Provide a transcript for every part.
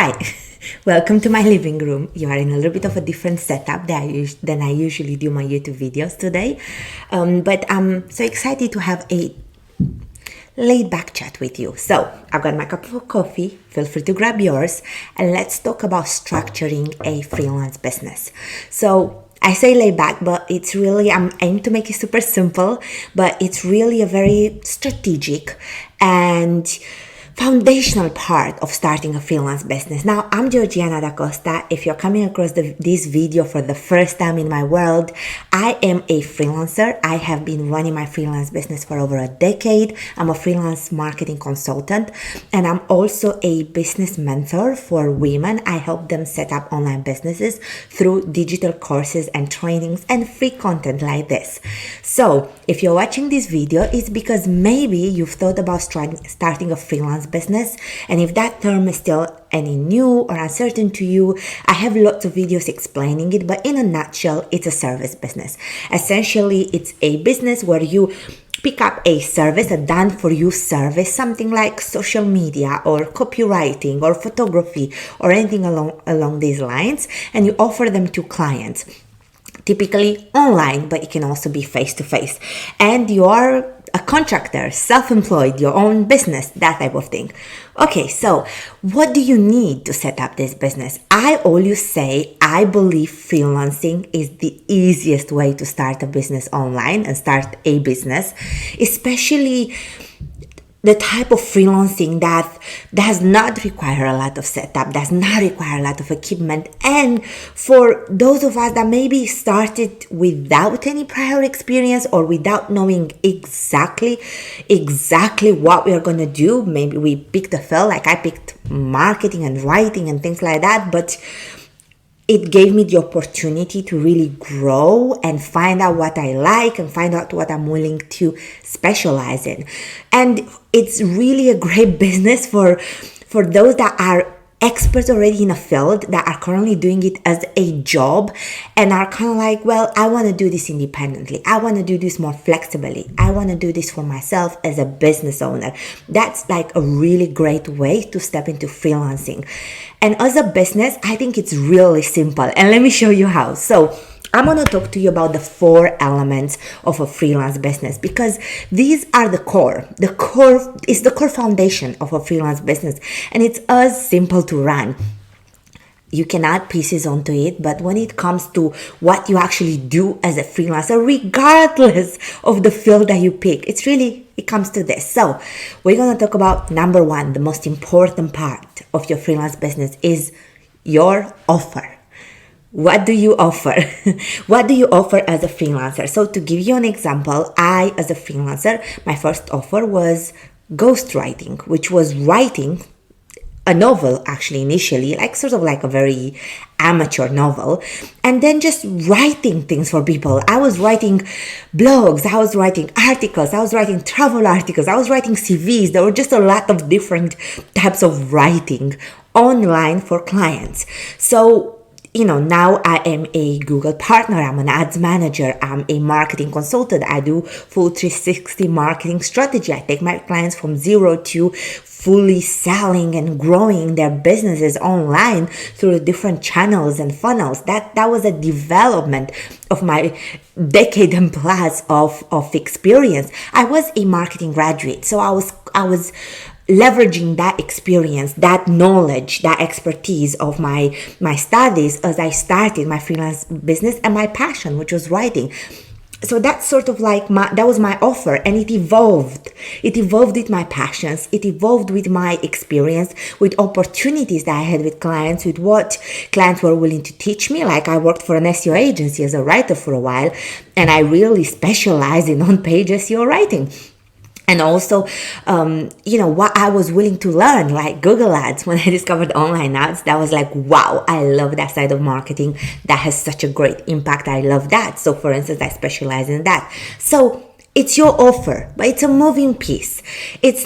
Hi, welcome to my living room. You are in a little bit of a different setup than I usually do my YouTube videos today. But I'm so excited to have a laid back chat with you. So I've got my cup of coffee. Feel free to grab yours and let's talk about structuring a freelance business. So I say laid back, but it's really, I'm aiming to make it super simple, but it's really a very strategic and foundational part of starting a freelance business. Now, I'm Georgiana Dacosta. If you're coming across this video for the first time in my world, I am a freelancer. I have been running my freelance business for over a decade. I'm a freelance marketing consultant, and I'm also a business mentor for women. I help them set up online businesses through digital courses and trainings and free content like this. So, if you're watching this video, it's because maybe you've thought about starting a freelance business, and if that term is still any new or uncertain to you, I have lots of videos explaining it, but in a nutshell, it's a service business. Essentially, it's a business where you pick up a service, a done-for-you service, something like social media or copywriting or photography or anything along these lines, and you offer them to clients. Typically online, but it can also be face-to-face. And you are a contractor, self-employed, your own business, that type of thing. Okay, so what do you need to set up this business? I always say I believe freelancing is the easiest way to start a business online and start a business, especially the type of freelancing that does not require a lot of setup, does not require a lot of equipment. And for those of us that maybe started without any prior experience or without knowing exactly what we are going to do, maybe we picked a field, like I picked marketing and writing and things like that, but it gave me the opportunity to really grow and find out what I like and find out what I'm willing to specialize in. And it's really a great business for those that are experts already in a field, that are currently doing it as a job and are kind of like, well, I want to do this independently. I want to do this more flexibly. I want to do this for myself as a business owner. That's like a really great way to step into freelancing. And as a business, I think it's really simple. And let me show you how. So I'm going to talk to you about the 4 elements of a freelance business, because these are the core. The core is the core foundation of a freelance business, and it's as simple to run. You can add pieces onto it, but when it comes to what you actually do as a freelancer, regardless of the field that you pick, it comes to this. So we're going to talk about number 1, the most important part of your freelance business is your offer. What do you offer? What do you offer as a freelancer? So to give you an example, I, as a freelancer, my first offer was ghostwriting, which was writing a novel, actually, initially, like sort of like a very amateur novel, and then just writing things for people. I was writing blogs, I was writing articles, I was writing travel articles, I was writing CVs. There were just a lot of different types of writing online for clients. So now I am a Google partner, I'm an ads manager, I'm a marketing consultant, I do full 360 marketing strategy. I take my clients from zero to fully selling and growing their businesses online through different channels and funnels. That was a development of my decade and plus of experience. I was a marketing graduate, so I was leveraging that experience, that knowledge, that expertise of my studies as I started my freelance business and my passion, which was writing. So that's sort of like that was my offer, and it evolved. It evolved with my passions. It evolved with my experience, with opportunities that I had with clients, with what clients were willing to teach me. Like I worked for an SEO agency as a writer for a while, and I really specialized in on-page SEO writing. And also, what I was willing to learn, like Google Ads. When I discovered online ads, that was like, wow, I love that side of marketing. That has such a great impact. I love that. So for instance, I specialize in that. So it's your offer, but it's a moving piece. It's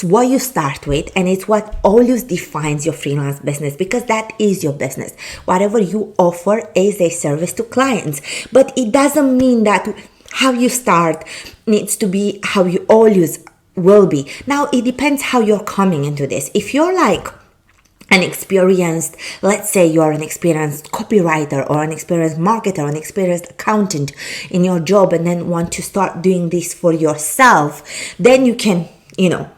what you start with, and it's what always defines your freelance business, because that is your business. Whatever you offer is a service to clients, but it doesn't mean that how you start needs to be how you always will be. Now, it depends how you're coming into this. If you're like, an experienced, let's say you're an experienced copywriter or an experienced marketer or an experienced accountant in your job, and then want to start doing this for yourself, then you can,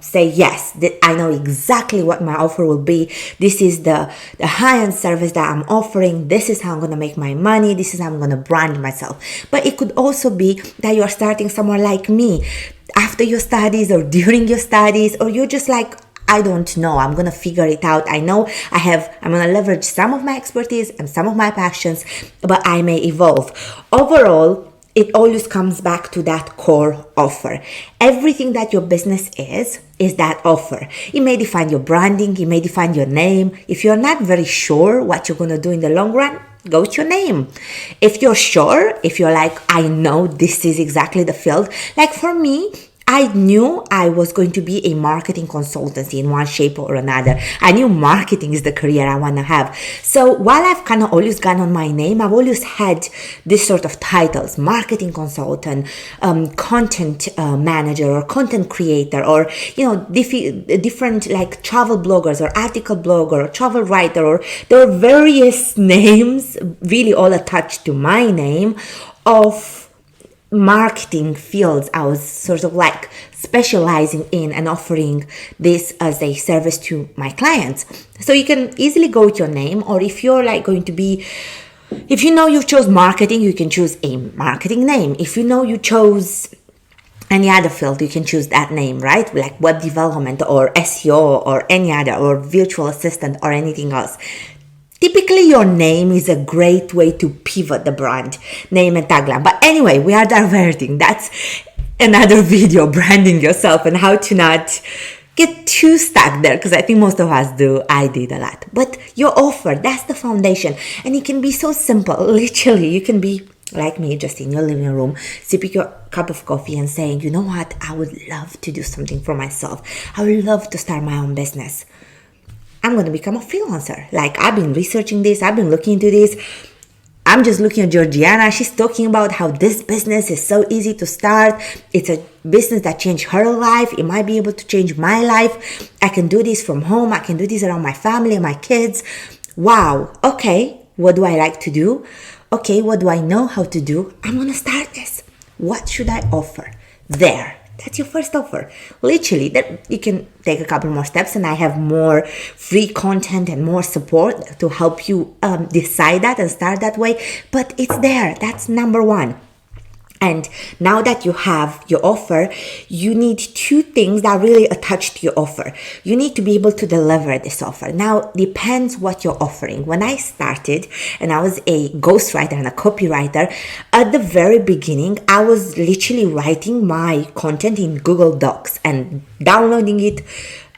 say, yes, I know exactly what my offer will be. This is the high-end service that I'm offering. This is how I'm going to make my money. This is how I'm going to brand myself. But it could also be that you're starting somewhere like me after your studies or during your studies, or you're just like, I don't know, I'm going to figure it out. I know I'm going to leverage some of my expertise and some of my passions, but I may evolve. Overall, it always comes back to that core offer. Everything that your business is that offer. It may define your branding, it may define your name. If you're not very sure what you're going to do in the long run, go with your name. If you're sure, if you're like, I know this is exactly the field, like for me, I knew I was going to be a marketing consultancy in one shape or another. I knew marketing is the career I want to have. So while I've kind of always gone on my name, I've always had this sort of titles: marketing consultant, content manager, or content creator, or, different like travel bloggers or article blogger or travel writer, or there were various names really all attached to my name of marketing fields I was sort of like specializing in and offering this as a service to my clients. So you can easily go with your name, or if you're like going to be, if you know you chose marketing, you can choose a marketing name. If you know you chose any other field, you can choose that name, right? Like web development or SEO or any other, or virtual assistant or anything else. Typically, your name is a great way to pivot the brand name and tagline. But anyway, we are diverting. That's another video, branding yourself and how to not get too stuck there, because I think most of us do. I did a lot. But your offer, that's the foundation. And it can be so simple. Literally, you can be like me, just in your living room, sipping your cup of coffee and saying, you know what, I would love to do something for myself. I would love to start my own business. I'm going to become a freelancer. Like, I've been researching this. I've been looking into this. I'm just looking at Georgiana. She's talking about how this business is so easy to start. It's a business that changed her life. It might be able to change my life. I can do this from home. I can do this around my family and my kids. Wow. Okay. What do I like to do? Okay. What do I know how to do? I'm going to start this. What should I offer? There. That's your first offer. Literally, that you can take a couple more steps, and I have more free content and more support to help you decide that and start that way. But it's there. That's number one. And now that you have your offer, you need two things that really attach to your offer. You need to be able to deliver this offer. Now, depends what you're offering. When I started and I was a ghostwriter and a copywriter, at the very beginning, I was literally writing my content in Google Docs and downloading it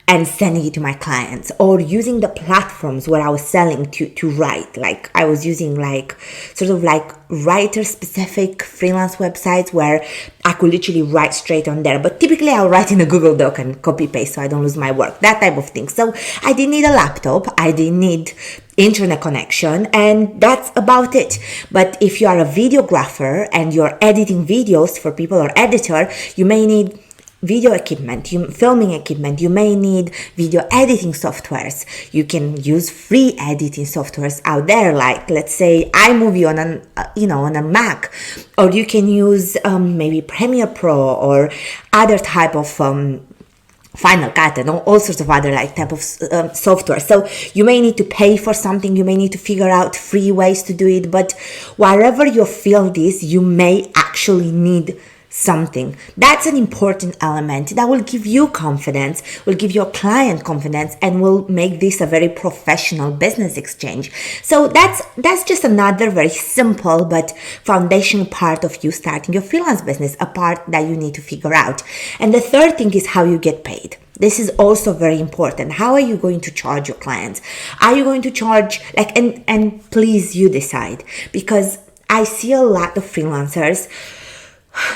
and sending it to my clients, or using the platforms where I was selling to write. Like, I was using like sort of like writer specific freelance websites where I could literally write straight on there. But typically I'll write in a Google Doc and copy paste so I don't lose my work, that type of thing. So I didn't need a laptop. I didn't need internet connection, and that's about it. But if you are a videographer and you're editing videos for people, or editor, you may need video equipment, filming equipment. You may need video editing softwares. You can use free editing softwares out there, like let's say iMovie on a Mac, or you can use maybe Premiere Pro or other type of Final Cut and all sorts of other like type of software. So you may need to pay for something. You may need to figure out free ways to do it. But wherever your field is, you may actually need something. That's an important element that will give you confidence, will give your client confidence, and will make this a very professional business exchange. So that's just another very simple but foundational part of you starting your freelance business, a part that you need to figure out. And the third thing is how you get paid. This is also very important. How are you going to charge your clients? Are you going to charge and please you decide, because I see a lot of freelancers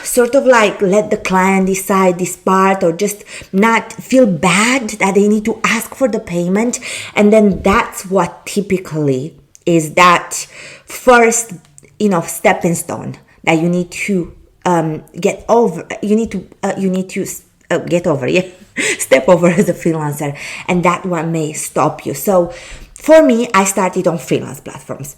sort of like let the client decide this part, or just not feel bad that they need to ask for the payment. And then that's what typically is that first, stepping stone that you need to get over. You need to get over, yeah, step over as a freelancer, and that one may stop you. So for me, I started on freelance platforms.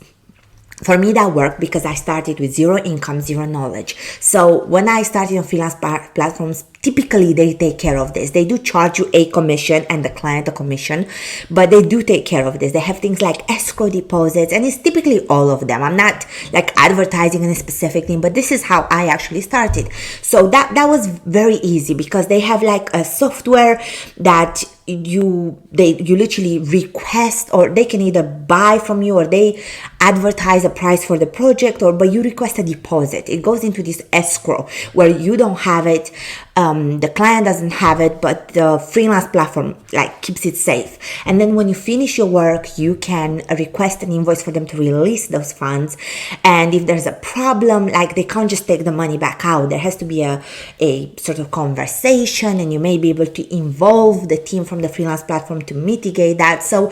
For me, that worked because I started with zero income, zero knowledge. So when I started on freelance platforms, typically they take care of this. They do charge you a commission and the client a commission, but they do take care of this. They have things like escrow deposits, and it's typically all of them. I'm not like advertising any specific thing, but this is how I actually started. So that was very easy because they have like a software that you literally request, or they can either buy from you or they advertise a price for the project, but you request a deposit. It goes into this escrow where you don't have it, the client doesn't have it, but the freelance platform like keeps it safe. And then when you finish your work, you can request an invoice for them to release those funds. And if there's a problem, like they can't just take the money back out. There has to be a sort of conversation, and you may be able to involve the team from the freelance platform to mitigate that. So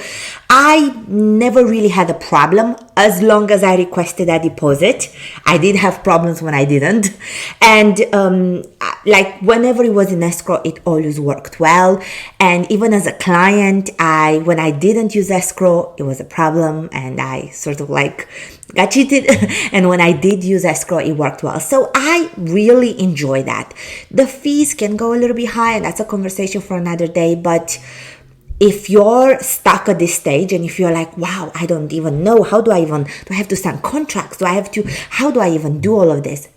I never really had a problem as long as I requested a deposit. I did have problems when I didn't. And like whenever it was in escrow, it always worked well. And even as a client, when I didn't use escrow, it was a problem, and I sort of like got cheated. And when I did use escrow, it worked well. So I really enjoy that. The fees can go a little bit high, and that's a conversation for another day. But if you're stuck at this stage and if you're like, wow, I don't even know, do I have to sign contracts? How do I even do all of this?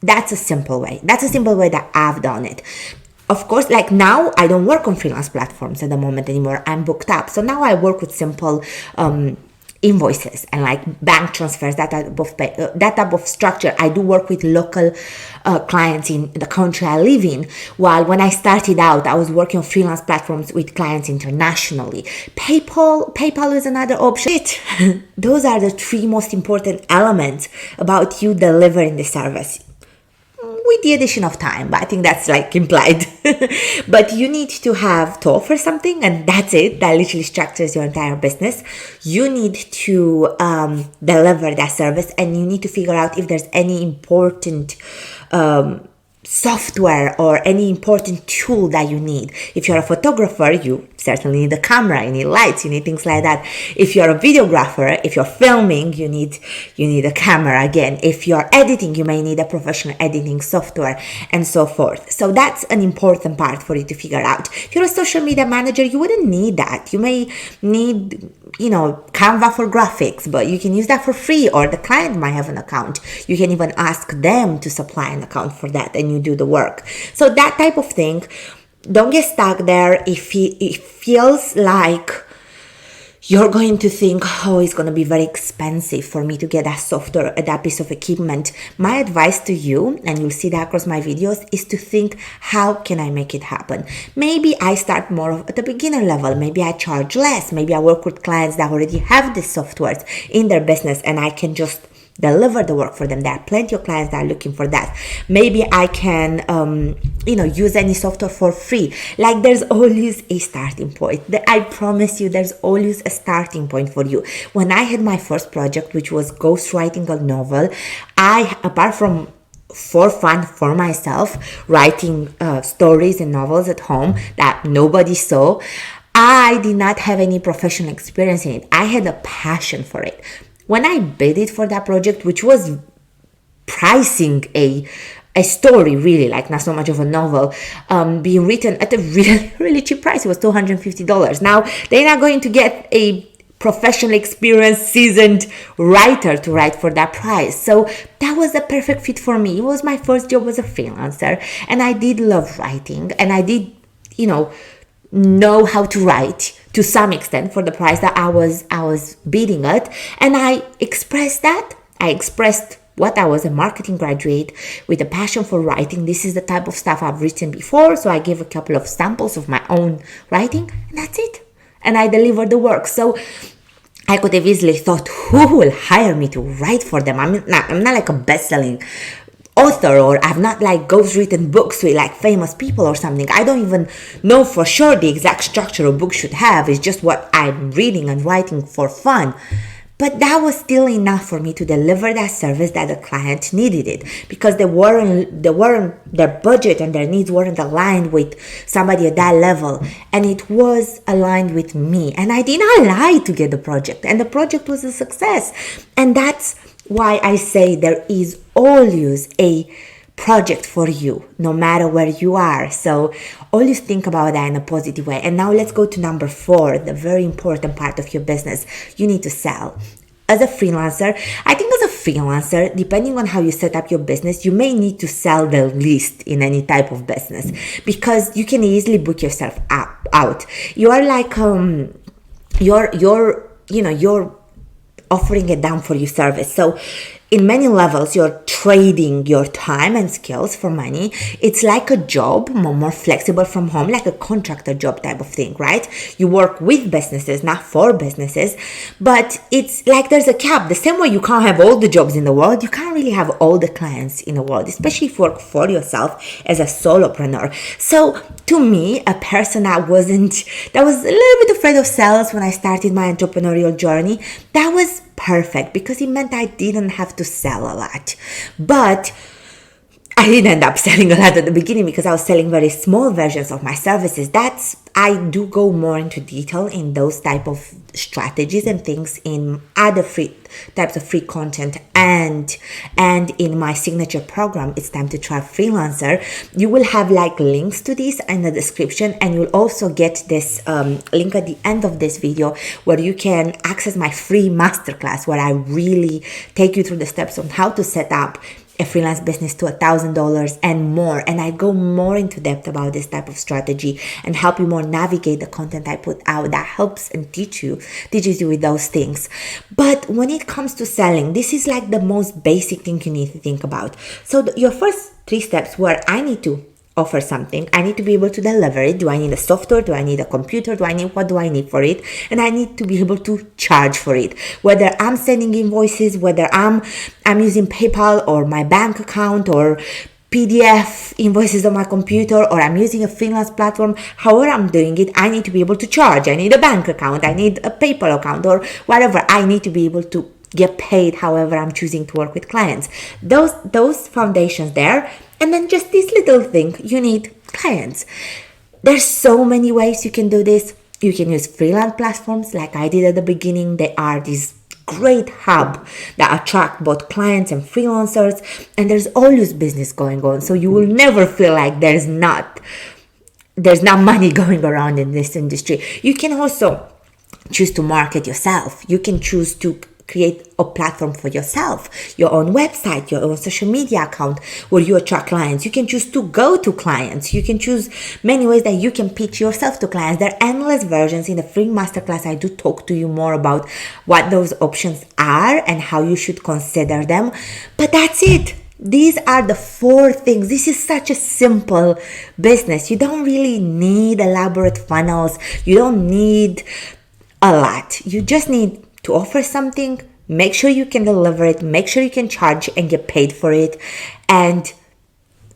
That's a simple way. That's a simple way that I've done it. Of course, like now I don't work on freelance platforms at the moment anymore. I'm booked up. So now I work with simple invoices and like bank transfers, that type of structure. I do work with local clients in the country I live in, while when I started out, I was working on freelance platforms with clients internationally. PayPal is another option. Those are the three most important elements about you delivering the service, with the addition of time, but I think that's like implied. But you need to offer something, and that's it. That literally structures your entire business. You need to deliver that service, and you need to figure out if there's any important software or any important tool that you need. If you're a photographer, you certainly need a camera, you need lights, you need things like that. If you're a videographer, if you're filming, you need a camera again. If you're editing, you may need a professional editing software, and so forth. So that's an important part for you to figure out. If you're a social media manager, you wouldn't need that. You may need, Canva for graphics, but you can use that for free, or the client might have an account. You can even ask them to supply an account for that, and you do the work. So that type of thing, don't get stuck there. If it feels like you're going to think, it's going to be very expensive for me to get that software, that piece of equipment, my advice to you, and you'll see that across my videos, is to think, how can I make it happen? Maybe I start more at the beginner level. Maybe I charge less. Maybe I work with clients that already have the softwares in their business, and I can just deliver the work for them. There are plenty of clients that are looking for that. Maybe I can, use any software for free. Like, there's always a starting point. I promise you, there's always a starting point for you. When I had my first project, which was ghostwriting a novel, apart from for fun for myself, writing stories and novels at home that nobody saw, I did not have any professional experience in it. I had a passion for it. When I bid it for that project, which was pricing a story, really, like not so much of a novel, being written at a really, really cheap price, it was $250. Now, they're not going to get a professional experienced, seasoned writer to write for that price. So that was the perfect fit for me. It was my first job as a freelancer, and I did love writing, and I did, know how to write to some extent for the price that I was bidding at. And I expressed that. I expressed what I was, a marketing graduate with a passion for writing. This is the type of stuff I've written before. So I gave a couple of samples of my own writing, and that's it. And I delivered the work. So I could have easily thought, who will hire me to write for them? I'm not like a best-selling author, or I've not like ghostwritten books with like famous people or something. I don't even know for sure the exact structure a book should have. It's just what I'm reading and writing for fun. But that was still enough for me to deliver that service that the client needed it, because their budget and their needs weren't aligned with somebody at that level, and it was aligned with me. And I did not lie to get the project, and the project was a success. And that's why I say there is always a project for you, no matter where you are. So always think about that in a positive way. And now let's go to number 4, the very important part of your business. You need to sell. As a freelancer, I think as a freelancer, depending on how you set up your business, you may need to sell the least in any type of business, because you can easily book yourself out. You are like you're offering it down for your service. So in many levels, you're trading your time and skills for money. It's like a job, more flexible from home, like a contractor job type of thing, right? You work with businesses, not for businesses, but it's like there's a cap. The same way you can't have all the jobs in the world, you can't really have all the clients in the world, especially if you work for yourself as a solopreneur. So to me, a person that was a little bit afraid of sales when I started my entrepreneurial journey, that was perfect, because it meant I didn't have to sell a lot. But I didn't end up selling a lot at the beginning, because I was selling very small versions of my services. I do go more into detail in those type of strategies and things in other types of free content and in my signature program, It's Time to Try Freelancer. You will have like links to this in the description, and you'll also get this link at the end of this video where you can access my free masterclass, where I really take you through the steps on how to set up a freelance business to $1,000 and more. And I go more into depth about this type of strategy and help you more navigate the content I put out that helps and teaches you with those things. But when it comes to selling, this is like the most basic thing you need to think about. So your first 3 steps were, I need to offer something. I need to be able to deliver it. Do I need a software? Do I need a computer? What do I need for it? And I need to be able to charge for it. Whether I'm sending invoices, whether I'm using PayPal or my bank account or PDF invoices on my computer, or I'm using a freelance platform, however I'm doing it, I need to be able to charge. I need a bank account. I need a PayPal account, or whatever. I need to be able to get paid however I'm choosing to work with clients. Those foundations there. And then just this little thing, you need clients. There's so many ways you can do this. You can use freelance platforms like I did at the beginning. They are this great hub that attract both clients and freelancers, and there's always business going on. So you will never feel like there's not money going around in this industry. You can also choose to market yourself. You can choose to create a platform for yourself, your own website, your own social media account where you attract clients. You can choose to go to clients. You can choose many ways that you can pitch yourself to clients. There are endless versions. In the free masterclass, I do talk to you more about what those options are and how you should consider them. But that's it. These are the 4 things. This is such a simple business. You don't really need elaborate funnels. You don't need a lot. You just need to offer something, make sure you can deliver it, make sure you can charge and get paid for it, and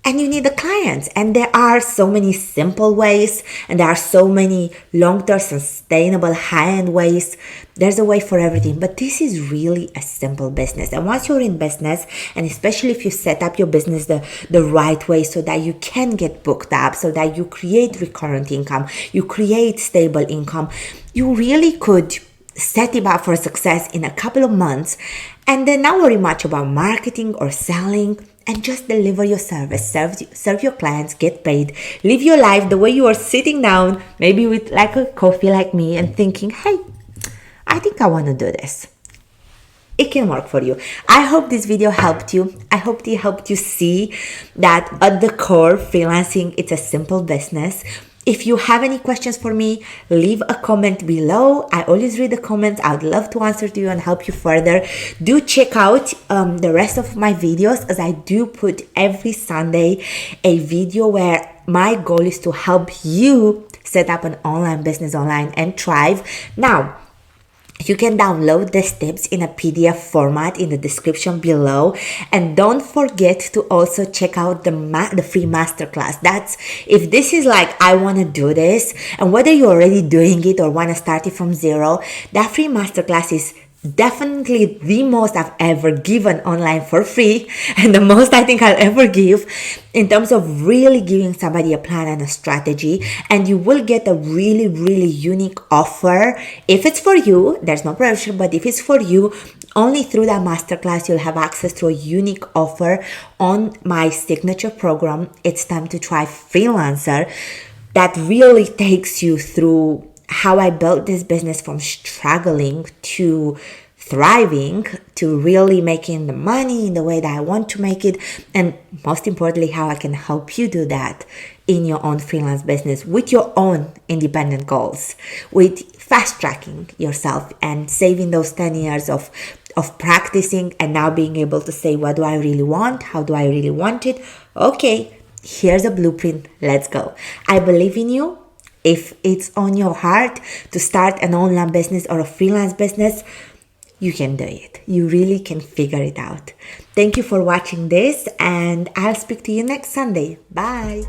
you need the clients. And there are so many simple ways, and there are so many long-term, sustainable, high-end ways. There's a way for everything, but this is really a simple business. And once you're in business, and especially if you set up your business the right way so that you can get booked up, so that you create recurrent income, you create stable income, you really could set it up for success in a couple of months, and then not worry much about marketing or selling, and just deliver your service, serve your clients, get paid, live your life the way you are sitting down, maybe with like a coffee like me, and thinking, hey, I think I want to do this. It can work for you. I hope this video helped you. I hope it helped you see that at the core, freelancing, it's a simple business. If you have any questions for me, leave a comment below. I always read the comments. I would love to answer to you and help you further. Do check out the rest of my videos, as I do put every Sunday a video where my goal is to help you set up an online business online and thrive. Now, you can download these tips in a PDF format in the description below. And don't forget to also check out the free masterclass. That's, if this is like, I want to do this, and whether you're already doing it or want to start it from zero, that free masterclass is definitely the most I've ever given online for free, and the most I think I'll ever give in terms of really giving somebody a plan and a strategy. And you will get a really, really unique offer. If it's for you, there's no pressure, but if it's for you, only through that masterclass you'll have access to a unique offer on my signature program. It's Time to Try Freelancer, that really takes you through how I built this business from struggling to thriving, to really making the money in the way that I want to make it, and most importantly, how I can help you do that in your own freelance business with your own independent goals, with fast tracking yourself and saving those 10 years of practicing and now being able to say, what do I really want? How do I really want it? Okay, here's a blueprint. Let's go. I believe in you. If it's on your heart to start an online business or a freelance business, you can do it. You really can figure it out. Thank you for watching this, and I'll speak to you next Sunday. Bye.